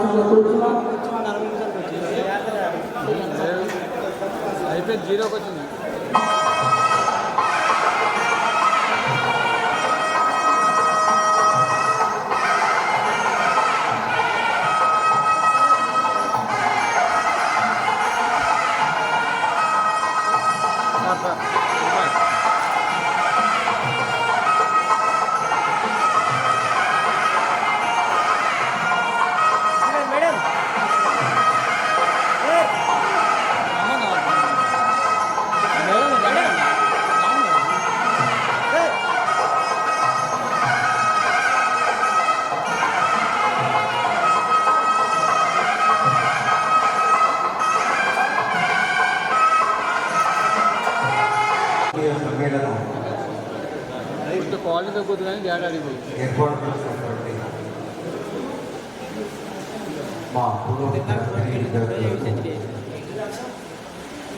సమావేశంలో కూర్చున్నాం. అయిపోయింది, జీరోకి వచ్చింది. సమ్మేళనం క్వాలిటీ కొద్ది కానీ ఏడాది ఏర్పాటు చేసినటువంటి మా పూర్వ విద్యార్థులకు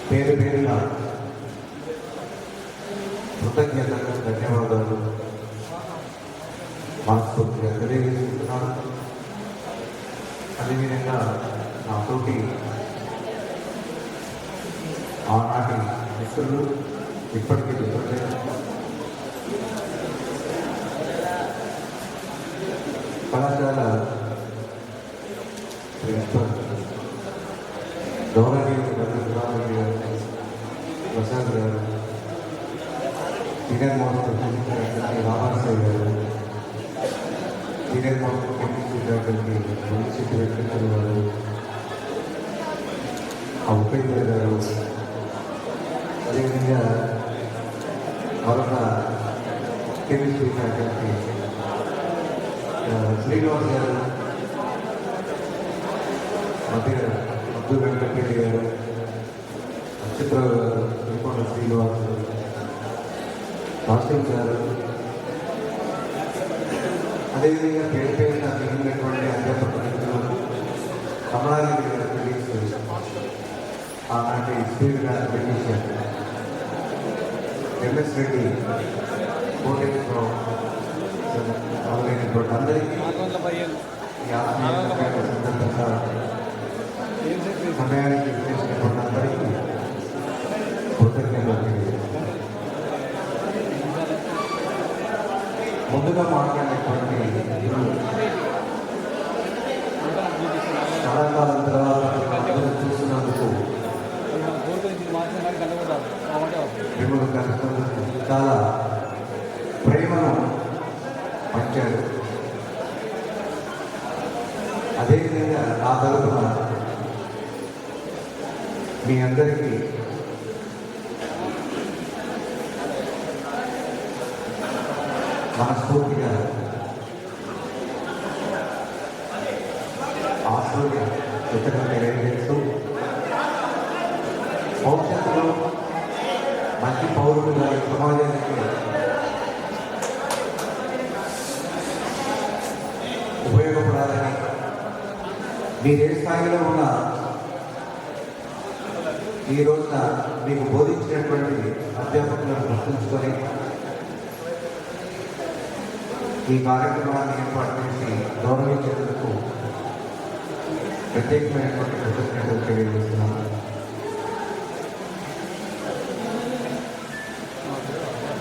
పేరు పేరున కృతజ్ఞతలు, ధన్యవాదాలు మనస్ఫూర్తిగా తెలియజేస్తున్నాను. అదేవిధంగా నాతోటి ఆనాటి మిత్రులు ఇప్పటికీ కళాశాల ప్రిన్సిపల్ గౌరవనీయులు ప్రసాద్ గారు, సీనియర్ మోస్ట్ రామాసాయి గారు, సీనియర్ మోస్ట్ కెమిస్ట్రీ ఫ్యాకల్టీ భవిష్యత్తు వెంకటేశ్వర గారు, ఉపేంద్ర గారు, అదేవిధంగా మరొక కెమిస్ట్రీ ఫ్యాకల్టీ శ్రీనివాస్ గారు, అబ్దుల్ వెంకటరెడ్డి గారు, నక్షత్రరావు గారు, తిరుకొండ శ్రీనివాస్ గారు, కాసిం గారు, అదేవిధంగా పేరు పేరున మిగిలినటువంటి అధ్యాపక మిత్రులు, కమలారెడ్డి గారు తెలియజేసి ఆనాటి స్పీకర్ గారు తెలియజేశారు, ఎంఎస్ రెడ్డి, కోటేశ్వరరావు మొదలైనటువంటి అందరికీ సందర్భంగా సమయానికి చేసినటువంటి అందరికీ కృతజ్ఞతలు తెలియజేస్తాను. ముందుగా మాట్లాడినటువంటి చాలా కాలం తర్వాత అందరూ చూసినందుకు మిమ్మల్ని కలుసుకున్నందుకు చాలా ప్రేమను పంచారు. అదేవిధంగా నా తరఫున మీ అందరికీ మనస్ఫూర్తిగా ఆశీర్వాదం కృతజ్ఞతలు తెలియజేస్తూ భవిష్యత్తులో మంచి పౌరులుగా ఈ సమాజానికి ఉపయోగపడాలని, మీరు ఏ స్థాయిలో ఉన్న ఈ రోజున మీకు బోధించినటువంటి అధ్యాపకులను గుర్తుంచుకొని ఈ కార్యక్రమాన్ని ఏర్పాటు చేసి గౌరవించేందుకు ప్రత్యేకమైనటువంటి కృతజ్ఞతలు తెలియజేస్తున్నాను.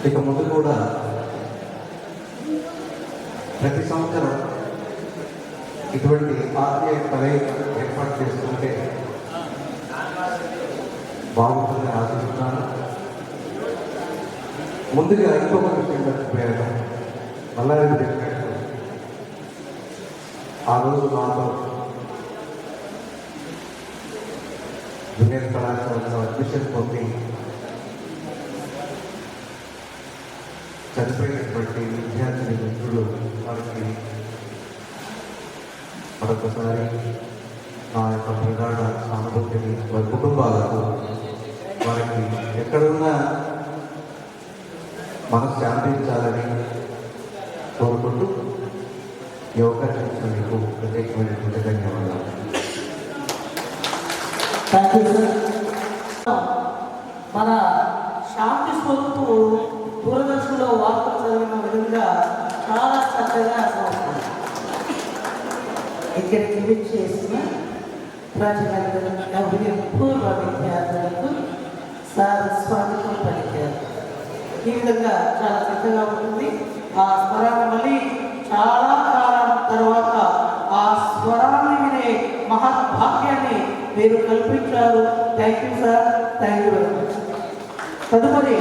ఇక ముందు కూడా ప్రతి సంవత్సరం ఇటువంటి ఆత్మీయ కలయిక ఏర్పాటు చేసుకుంటే బాగుంటుందని ఆశిస్తున్నాను. ముందుగా ఇంకొక విషయం మర్చిపోయాను. మల్లారెడ్డి చెప్పినట్టు ఆ రోజు నాతో జూనియర్ కళాశాలలో అడ్మిషన్ పొంది చనిపోయినటువంటి విద్యార్థిని మిత్రులు వారికి మరొకసారి నా యొక్క ప్రగాఢ సానుభూతిని, వారి కుటుంబాలకు, వారికి ఎక్కడున్నా మనసు శాంతించాలని కోరుకుంటూ ఈ అవకాశం ఇచ్చినందుకు ప్రత్యేకమైనటువంటి ధన్యవాదాలు. Thank you sir. మన శాంతి స్వరూపు దూరదర్శన్లో వార్తలు చదివిన విధంగా చాలా చక్కగా ఇక్కడికి వేదిక చేసిన ప్రజలందరూ పూర్వ విద్యార్థులకు సార్ స్వాగతం పలికారు. ఈ విధంగా చాలా చక్కగా ఉంటుంది. ఆ స్వరాన్ని మళ్ళీ చాలా కాలం తర్వాత ఆ స్వరాన్ని వినే మహద్భాగ్యాన్ని మీరు కల్పించారు. Thank you sir, thank you very much. తదుపరి